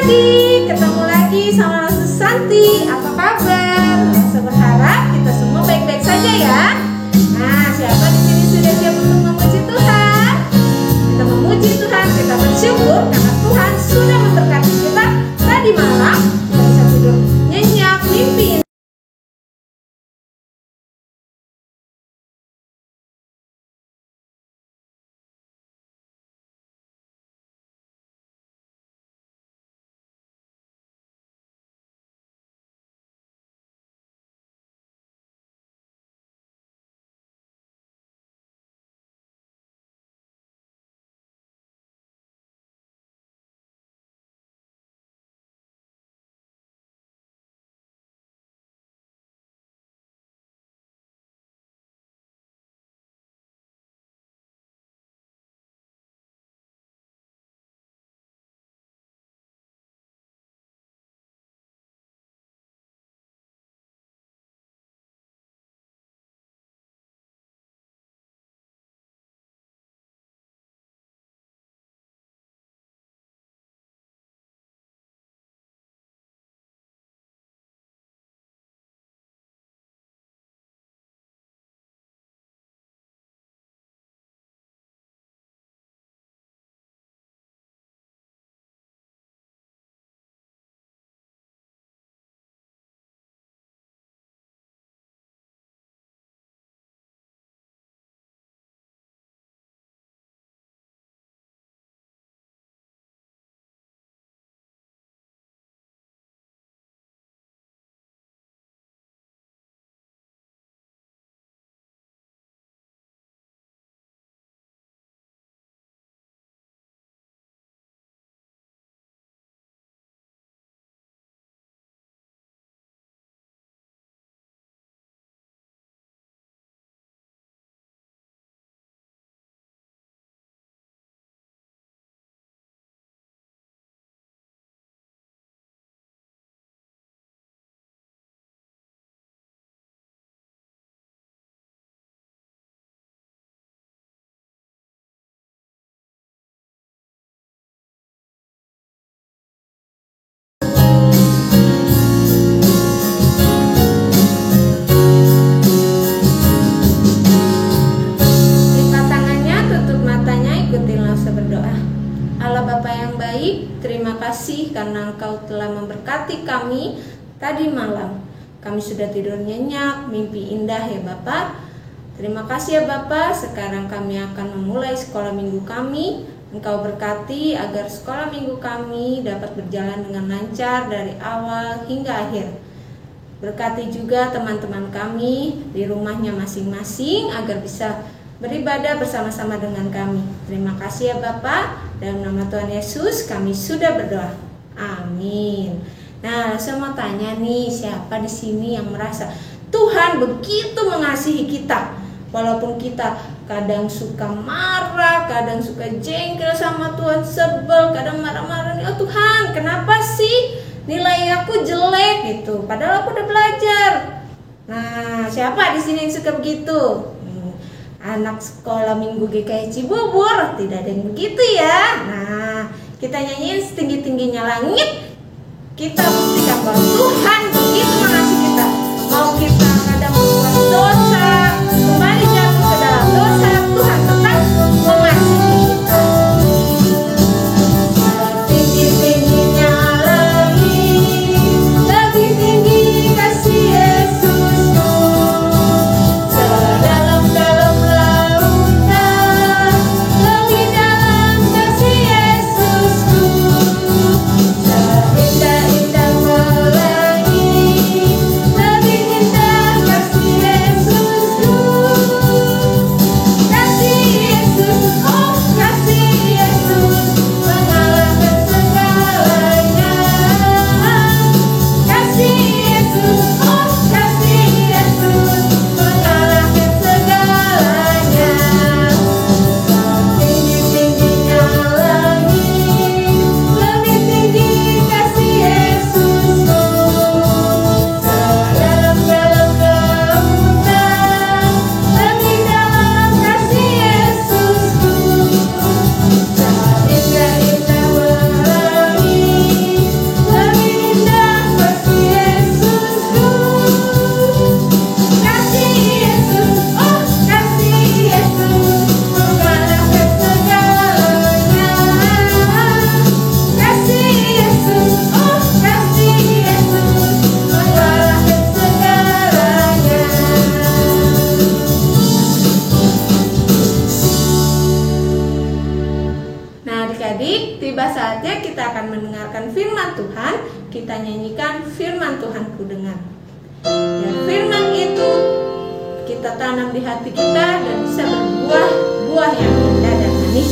adik-adik, ketemu lagi sama Susanti. Apa kabar? Saya berharap kita semua baik-baik saja ya. Nah, siapa di sini sudah siap untuk memuji Tuhan? Kita memuji Tuhan, kita bersyukur karena Tuhan sudah memberkati kita tadi malam. Kita bisa tidur nyenyak, mimpi. Terima kasih karena Engkau telah memberkati kami tadi malam. Kami sudah tidur nyenyak, mimpi indah ya Bapak. Terima kasih ya Bapak. Sekarang kami akan memulai sekolah minggu kami. Engkau berkati agar sekolah minggu kami dapat berjalan dengan lancar dari awal hingga akhir. Berkati juga teman-teman kami di rumahnya masing-masing agar bisa beribadah bersama-sama dengan kami. Terima kasih ya Bapak. Dalam nama Tuhan Yesus kami sudah berdoa. Amin. Nah, saya mau tanya nih, siapa di sini yang merasa Tuhan begitu mengasihi kita? Walaupun kita kadang suka marah, kadang suka jengkel sama Tuhan, sebel, kadang marah-marah. Oh Tuhan, kenapa sih nilai aku jelek gitu? Padahal aku udah belajar. Nah, siapa di sini yang suka begitu? Anak sekolah minggu GKI Cibubur, tidak ada yang begitu ya. Nah, kita nyanyiin setinggi-tingginya langit. Kita buktikan bahwa Tuhan begitu mengasihi kita. Mau kita kadang membuat dosa, kembali jatuh ke dalam dosa, Tuhan tetap mengasihi kita. Setinggi-tingginya langit, lebih tinggi kasih Yesusku. Sedalam-dalam lautan, lebih dalam kasih Yesusku. Seindah-indah pelangi, lebih indah kasih Yesus. tiba saatnya kita akan mendengarkan firman Tuhan. Kita nyanyikan firman Tuhan ku dengar. Ya, firman itu kita tanam di hati kita dan bisa berbuah buah yang indah dan manis.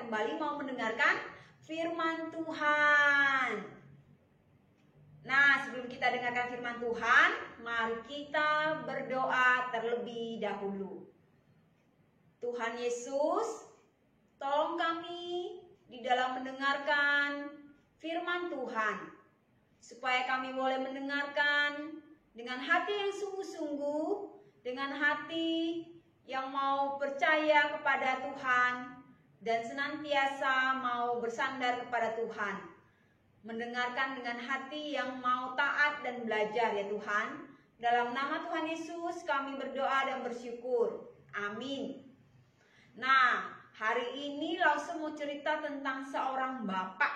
Kembali mau mendengarkan firman Tuhan. Nah, sebelum kita dengarkan firman Tuhan, mari kita berdoa terlebih dahulu. Tuhan Yesus, tolong kami di dalam mendengarkan firman Tuhan, supaya kami boleh mendengarkan dengan hati yang sungguh-sungguh, dengan hati yang mau percaya kepada Tuhan, dan senantiasa mau bersandar kepada Tuhan. Mendengarkan dengan hati yang mau taat dan belajar ya Tuhan. Dalam nama Tuhan Yesus kami berdoa dan bersyukur. Amin. Nah, hari ini langsung mau cerita tentang seorang bapak.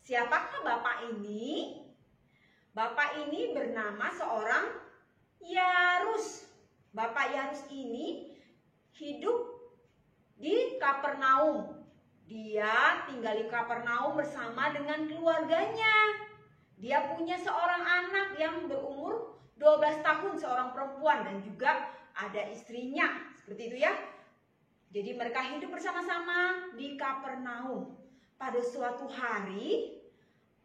Siapakah bapak ini? Bapak ini bernama seorang Yarus. Bapak Yarus ini hidup di Kapernaum. Dia tinggal di Kapernaum bersama dengan keluarganya. Dia punya seorang anak yang berumur 12 tahun, seorang perempuan, dan juga ada istrinya. Seperti itu ya. Jadi mereka hidup bersama-sama di Kapernaum. Pada suatu hari,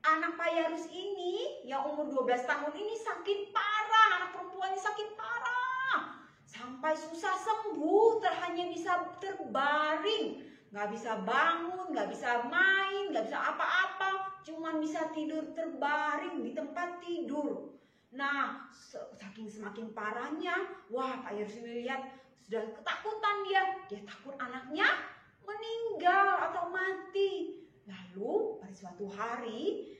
anak Pak Yarus ini yang umur 12 tahun ini sakit parah. Anak perempuannya sakit parah. Sampai susah sembuh, hanya bisa terbaring, nggak bisa bangun, nggak bisa main, nggak bisa apa-apa, cuman bisa tidur terbaring di tempat tidur. Nah, saking semakin parahnya, wah Pak Yarus melihat sudah ketakutan dia takut anaknya meninggal atau mati. Lalu pada suatu hari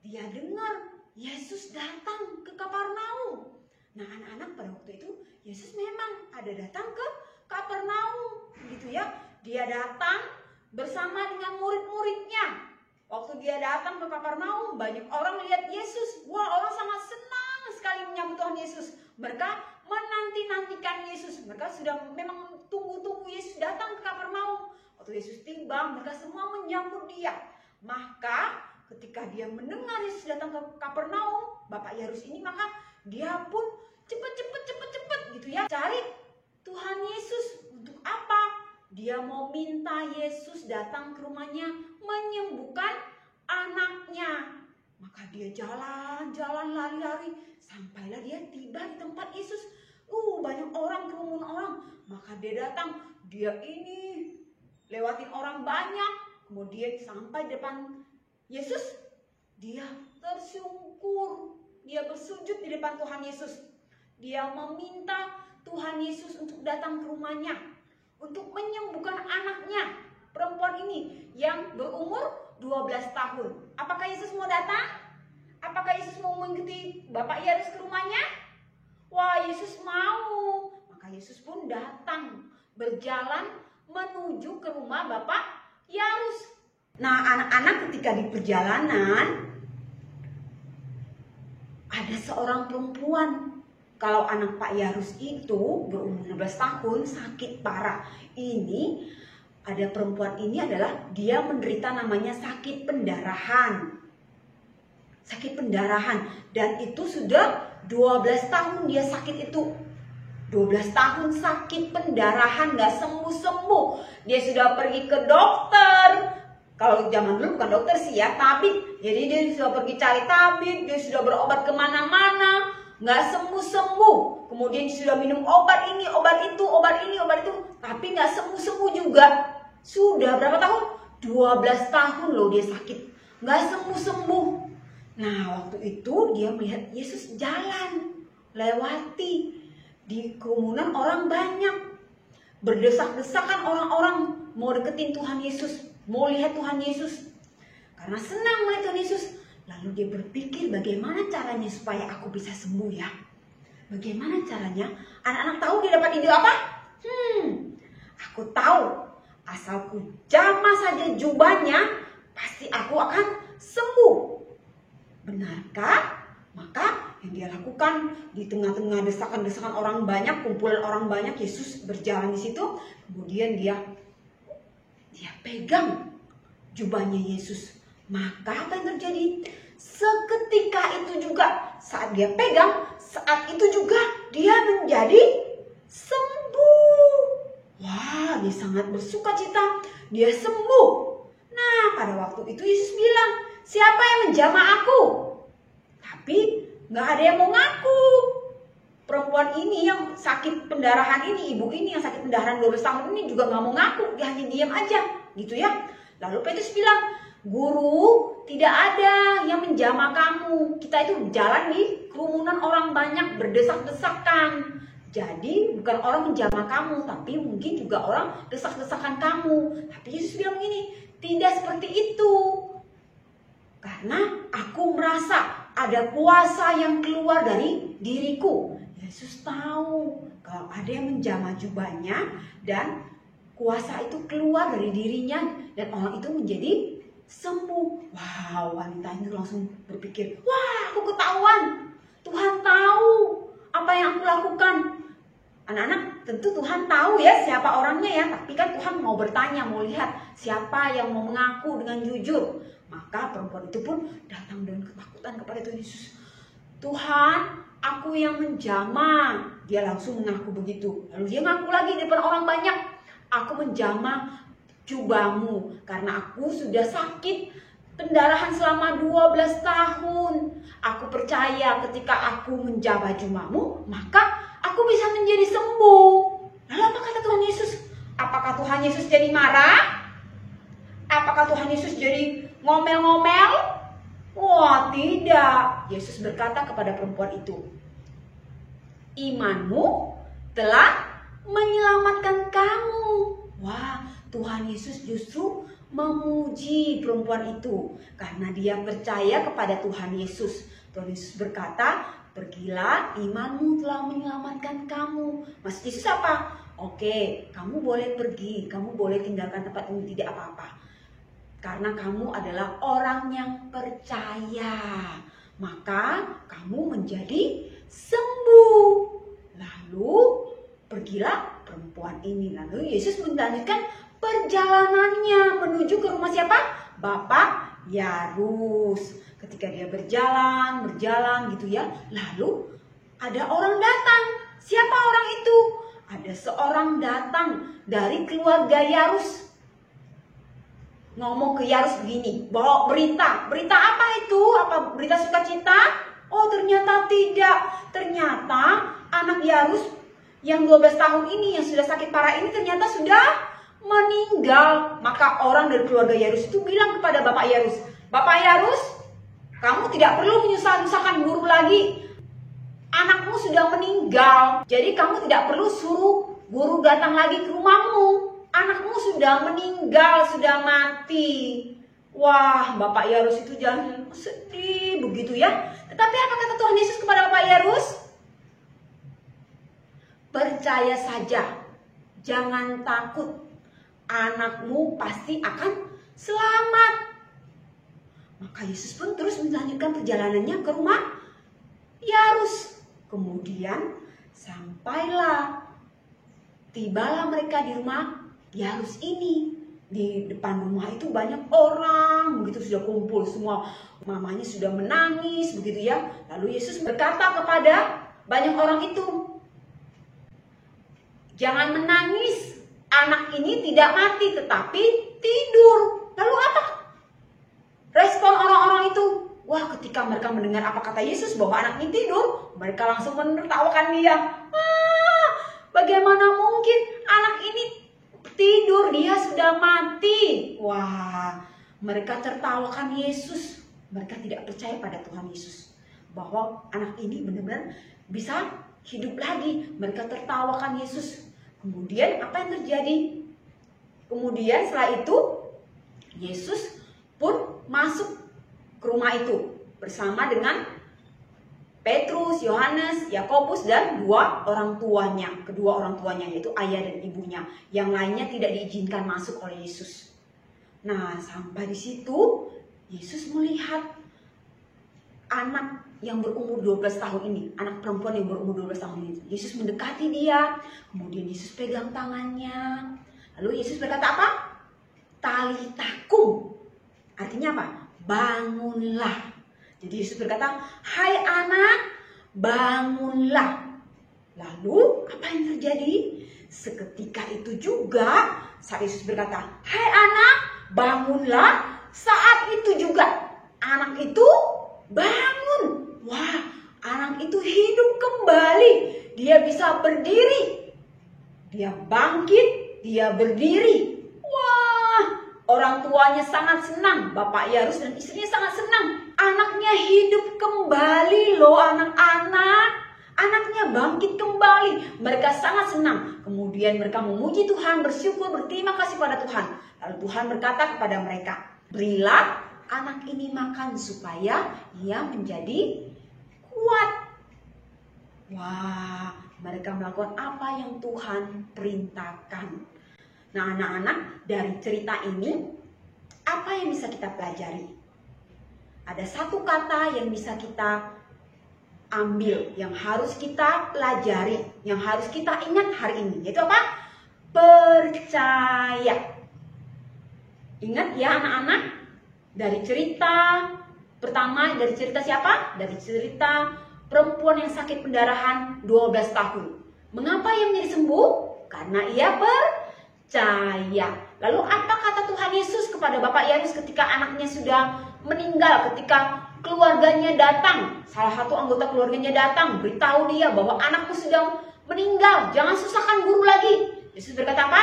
dia dengar Yesus datang ke Kapernaum. Nah, anak-anak pada waktu itu Yesus memang ada datang ke Kapernaum, gitu ya. Dia datang bersama dengan murid-muridnya. Waktu dia datang ke Kapernaum, banyak orang lihat Yesus. Wah, orang sangat senang sekali menyambut Tuhan Yesus. Mereka menanti-nantikan Yesus. Mereka sudah memang tunggu-tunggu Yesus datang ke Kapernaum. Waktu Yesus tiba, mereka semua menyambut dia. Maka ketika dia mendengar Yesus datang ke Kapernaum, Bapak Yarus ini, maka dia pun cepet gitu ya, cari Tuhan Yesus. Untuk apa? Dia mau minta Yesus datang ke rumahnya menyembuhkan anaknya. Maka dia jalan-jalan, lari-lari, sampailah dia tiba di tempat Yesus. Banyak orang, kerumun orang. Maka dia datang, dia ini lewatin orang banyak, kemudian sampai depan Yesus. Dia tersungkur, dia bersujud di depan Tuhan Yesus. Dia meminta Tuhan Yesus untuk datang ke rumahnya, untuk menyembuhkan anaknya, perempuan ini yang berumur 12 tahun. Apakah Yesus mau datang? Apakah Yesus mau mengikuti Bapak Yarus ke rumahnya? Wah, Yesus mau. Maka Yesus pun datang, berjalan menuju ke rumah Bapak Yarus. Nah, anak-anak ketika di perjalanan, ada seorang perempuan. Kalau anak Pak Yarus itu berumur 12 tahun, sakit parah. Ini ada perempuan ini adalah dia menderita namanya sakit pendarahan. Sakit pendarahan, dan itu sudah 12 tahun dia sakit itu. 12 tahun sakit pendarahan, gak sembuh-sembuh. Dia sudah pergi ke dokter. Kalau zaman dulu bukan dokter sih ya, tabib. Jadi dia sudah pergi cari tabib, dia sudah berobat kemana-mana, gak sembuh-sembuh. Kemudian dia sudah minum obat ini, obat itu, obat ini, obat itu, tapi gak sembuh-sembuh juga. Sudah berapa tahun? 12 tahun loh dia sakit, gak sembuh-sembuh. Nah, waktu itu dia melihat Yesus jalan, lewati di kerumunan orang banyak. Berdesak-desakan orang-orang mau deketin Tuhan Yesus, mau lihat Tuhan Yesus. Karena senang melihat Tuhan Yesus. Lalu dia berpikir, bagaimana caranya supaya aku bisa sembuh ya? Bagaimana caranya? Anak-anak tahu dia dapat ide apa? Aku tahu. Asal ku jamah saja jubahnya, pasti aku akan sembuh. Benarkah? Maka yang dia lakukan di tengah-tengah desakan-desakan orang banyak, kumpulan orang banyak, Yesus berjalan di situ. Kemudian dia pegang jubahnya Yesus. Maka apa yang terjadi? Seketika itu juga, saat dia pegang, saat itu juga dia menjadi sembuh. Wah, dia sangat bersuka cita, dia sembuh. Nah, pada waktu itu Yesus bilang, siapa yang menjamah aku? Tapi nggak ada yang mau ngaku. Perempuan ini yang sakit pendarahan ini, ibu ini yang sakit pendarahan 12 tahun ini juga nggak mau ngaku. Dia hanya diam aja, gitu ya. Lalu Petrus bilang, Guru, tidak ada yang menjamah kamu. Kita itu jalan di kerumunan orang banyak, berdesak-desakan. Jadi bukan orang menjamah kamu, tapi mungkin juga orang desak-desakan kamu. Tapi Yesus bilang begini, tidak seperti itu. Karena aku merasa ada kuasa yang keluar dari diriku. Yesus tahu kalau ada yang menjamah jubahnya dan kuasa itu keluar dari dirinya dan orang itu menjadi sembuh. Wow, wanita itu langsung berpikir, wah, aku ketahuan. Tuhan tahu apa yang aku lakukan. Anak-anak, tentu Tuhan tahu ya siapa orangnya ya, tapi kan Tuhan mau bertanya, mau lihat siapa yang mau mengaku dengan jujur. Maka perempuan itu pun datang dengan ketakutan kepada Tuhan Yesus. Tuhan, aku yang menjamah. Dia langsung mengaku begitu. Lalu dia ngaku lagi di depan orang banyak. Aku menjamah jubahmu karena aku sudah sakit pendarahan selama 12 tahun. Aku percaya ketika aku menjamah jubahmu, maka aku bisa menjadi sembuh. Lalu apa kata Tuhan Yesus? Apakah Tuhan Yesus jadi marah? Apakah Tuhan Yesus jadi ngomel-ngomel? Wah, tidak. Yesus berkata kepada perempuan itu, imanmu telah menyelamatkan kamu. Wah, Tuhan Yesus justru memuji perempuan itu karena dia percaya kepada Tuhan Yesus. Tuhan Yesus berkata, pergilah, imanmu telah menyelamatkan kamu. Maksud Yesus apa? Oke, kamu boleh pergi, kamu boleh tinggalkan tempat ini, tidak apa-apa. Karena kamu adalah orang yang percaya, maka kamu menjadi sembuh. Lalu pergilah perempuan ini. Lalu Yesus melanjutkan perjalanannya menuju ke rumah siapa? Bapak Yairus. Ketika dia berjalan gitu ya. Lalu ada orang datang. Siapa orang itu? Ada seorang datang dari keluarga Yairus. Ngomong ke Yairus begini, bawa berita. Berita apa itu? Apa berita sukacita? Oh, ternyata tidak. Ternyata anak Yairus yang 12 tahun ini, yang sudah sakit parah ini ternyata sudah meninggal. Maka orang dari keluarga Yairus itu bilang kepada Bapak Yairus, Bapak Yairus, kamu tidak perlu menyusahkan guru lagi. Anakmu sudah meninggal. Jadi kamu tidak perlu suruh guru datang lagi ke rumahmu. Anakmu sudah meninggal, sudah mati. Wah, Bapak Yairus itu jangan sedih begitu ya. Tetapi apa kata Tuhan Yesus kepada Bapak Yairus? Percaya saja, jangan takut. Anakmu pasti akan selamat. Maka Yesus pun terus melanjutkan perjalanannya ke rumah Yairus. Kemudian tibalah mereka di rumah Yairus ini. Di depan rumah itu banyak orang, begitu sudah kumpul semua, mamanya sudah menangis begitu ya. Lalu Yesus berkata kepada banyak orang itu, "Jangan menangis, anak ini tidak mati tetapi tidur." Lalu apa respon orang-orang itu? Wah, ketika mereka mendengar apa kata Yesus bahwa anak ini tidur, mereka langsung menertawakan dia. Bagaimana mungkin anak ini tidur, dia sudah mati. Wah, mereka tertawakan Yesus. Mereka tidak percaya pada Tuhan Yesus bahwa anak ini benar-benar bisa hidup lagi. Mereka tertawakan Yesus. Kemudian apa yang terjadi? Kemudian setelah itu Yesus pun masuk ke rumah itu bersama dengan Petrus, Yohanes, Yakobus, dan kedua orang tuanya yaitu ayah dan ibunya. Yang lainnya tidak diizinkan masuk oleh Yesus. Nah, sampai di situ Yesus melihat anak yang berumur 12 tahun ini, anak perempuan yang berumur 12 tahun ini. Yesus mendekati dia, kemudian Yesus pegang tangannya. Lalu Yesus berkata apa? Talitakum. Artinya apa? Bangunlah. Jadi Yesus berkata, "Hai anak, bangunlah." Lalu apa yang terjadi? Seketika itu juga saat Yesus berkata, "Hai anak, bangunlah." Saat itu juga anak itu bangun. Wah, anak itu hidup kembali. Dia bisa berdiri. Dia bangkit, dia berdiri. Wah, orang tuanya sangat senang. Bapak Yairus dan istrinya sangat senang. Anaknya hidup kembali loh, anak-anak. Anaknya bangkit kembali. Mereka sangat senang. Kemudian mereka memuji Tuhan, bersyukur, berterima kasih pada Tuhan. Lalu Tuhan berkata kepada mereka, "Berilah anak ini makan supaya ia menjadi kuat." Wah, mereka melakukan apa yang Tuhan perintahkan. Nah, anak-anak, dari cerita ini apa yang bisa kita pelajari? Ada satu kata yang bisa kita ambil, yang harus kita pelajari, yang harus kita ingat hari ini, yaitu apa? Percaya. Ingat ya anak-anak, dari cerita pertama, dari cerita siapa? Dari cerita perempuan yang sakit pendarahan 12 tahun. Mengapa ia menjadi sembuh? Karena ia percaya. Lalu apa kata Tuhan Yesus kepada Bapak Yairus ketika anaknya sudah meninggal, ketika keluarganya datang, salah satu anggota keluarganya datang, beritahu dia bahwa anakku sudah meninggal, jangan susahkan guru lagi. Yesus berkata apa?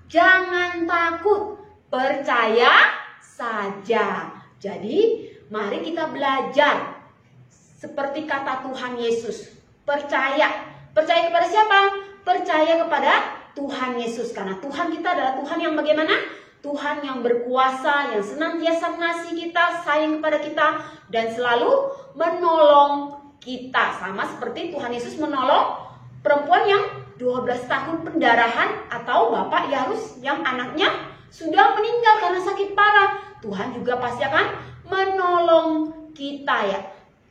Jangan takut, percaya saja. Jadi mari kita belajar seperti kata Tuhan Yesus, percaya. Percaya kepada siapa? Percaya kepada Tuhan Yesus. Karena Tuhan kita adalah Tuhan yang bagaimana? Tuhan yang berkuasa, yang senantiasa mengasihi kita, sayang kepada kita, dan selalu menolong kita. Sama seperti Tuhan Yesus menolong perempuan yang 12 tahun pendarahan, atau Bapak Yairus yang anaknya sudah meninggal karena sakit parah. Tuhan juga pasti akan menolong kita ya.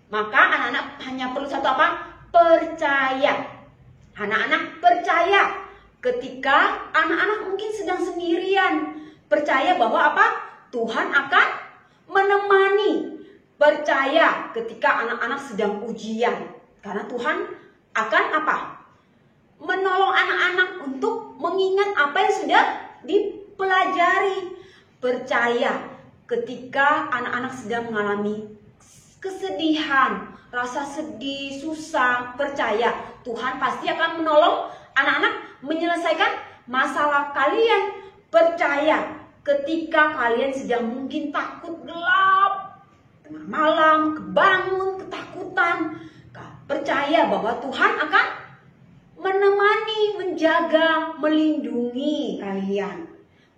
Maka anak-anak hanya perlu satu apa? Percaya. Anak-anak percaya ketika anak-anak mungkin sedang sendirian. Percaya bahwa apa? Tuhan akan menemani. Percaya ketika anak-anak sedang ujian. Karena Tuhan akan apa? Menolong anak-anak untuk mengingat apa yang sudah dipelajari. Percaya ketika anak-anak sedang mengalami kesedihan, rasa sedih, susah. Percaya Tuhan pasti akan menolong anak-anak menyelesaikan masalah kalian. Percaya ketika kalian sedang mungkin takut, gelap, tengah malam, kebangun, ketakutan. Percaya bahwa Tuhan akan menemani, menjaga, melindungi kalian.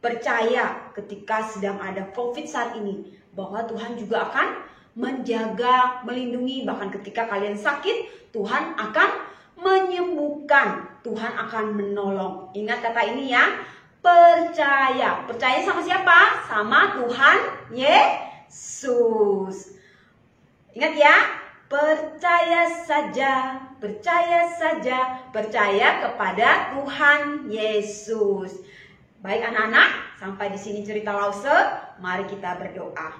Percaya ketika sedang ada COVID saat ini, bahwa Tuhan juga akan menjaga, melindungi. Bahkan ketika kalian sakit, Tuhan akan menyembuhkan. Tuhan akan menolong. Ingat kata ini ya. Percaya. Percaya sama siapa? Sama Tuhan Yesus. Ingat ya. Percaya saja. Percaya saja. Percaya kepada Tuhan Yesus. Baik anak-anak, sampai di sini cerita Lause, mari kita berdoa.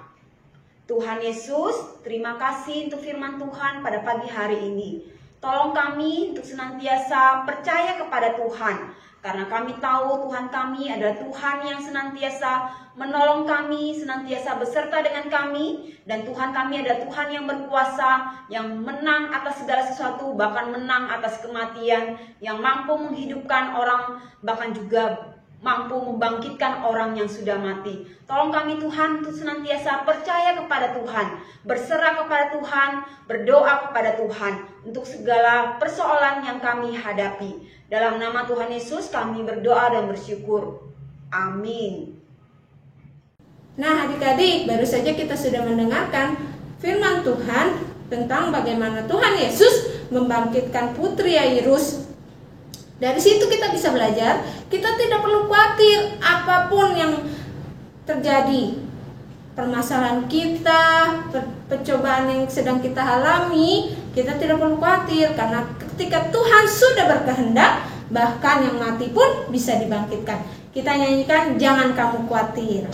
Tuhan Yesus, terima kasih untuk firman Tuhan pada pagi hari ini. Tolong kami untuk senantiasa percaya kepada Tuhan, karena kami tahu Tuhan kami adalah Tuhan yang senantiasa menolong kami, senantiasa beserta dengan kami, dan Tuhan kami adalah Tuhan yang berkuasa, yang menang atas segala sesuatu, bahkan menang atas kematian, yang mampu menghidupkan orang, bahkan juga mampu membangkitkan orang yang sudah mati. Tolong kami Tuhan untuk senantiasa percaya kepada Tuhan, berserah kepada Tuhan, berdoa kepada Tuhan untuk segala persoalan yang kami hadapi. Dalam nama Tuhan Yesus kami berdoa dan bersyukur. Amin. Nah adik-adik, baru saja kita sudah mendengarkan firman Tuhan tentang bagaimana Tuhan Yesus membangkitkan putri Yairus. Dari situ kita bisa belajar, kita tidak perlu khawatir apapun yang terjadi. Permasalahan kita, pencobaan yang sedang kita alami, kita tidak perlu khawatir. Karena ketika Tuhan sudah berkehendak, bahkan yang mati pun bisa dibangkitkan. Kita nyanyikan, jangan kamu khawatir.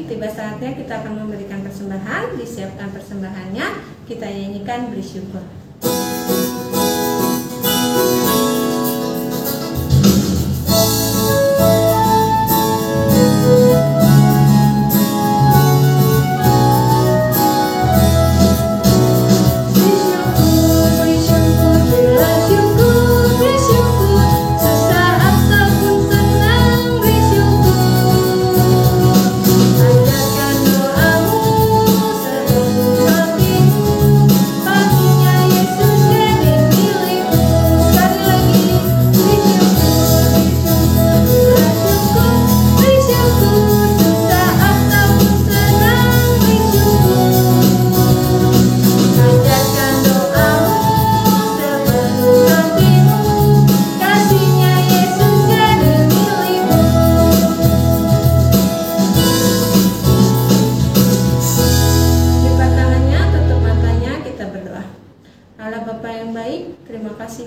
Tiba saatnya kita akan memberikan persembahan. Disiapkan persembahannya, kita nyanyikan bersyukur.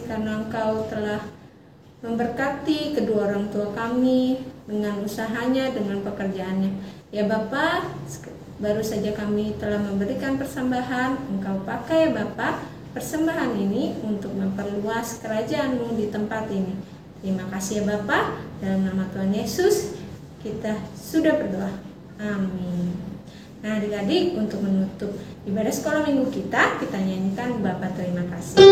Karena Engkau telah memberkati kedua orang tua kami dengan usahanya, dengan pekerjaannya. Ya Bapa, baru saja kami telah memberikan persembahan, Engkau pakai ya Bapa persembahan ini untuk memperluas kerajaan-Mu di tempat ini. Terima kasih ya Bapa, dalam nama Tuhan Yesus kita sudah berdoa. Amin. Nah adik-adik, untuk menutup ibadah sekolah minggu kita nyanyikan Bapa terima kasih.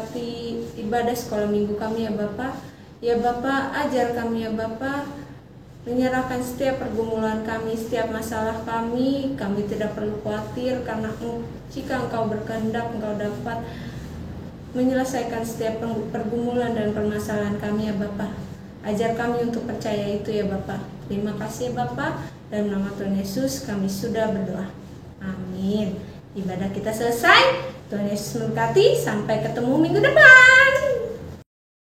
memberkati ibadah sekolah minggu kami ya Bapak. Ya Bapak, ajar kami ya Bapak, menyerahkan setiap pergumulan kami, setiap masalah kami tidak perlu khawatir, karena jika Engkau berkehendak, Engkau dapat menyelesaikan setiap pergumulan dan permasalahan kami ya Bapak. Ajar kami untuk percaya itu ya Bapak. Terima kasih ya Bapak, dalam nama Tuhan Yesus kami sudah berdoa. Amin. Ibadah kita selesai. Tuhan Yesus memberkati. Sampai ketemu minggu depan.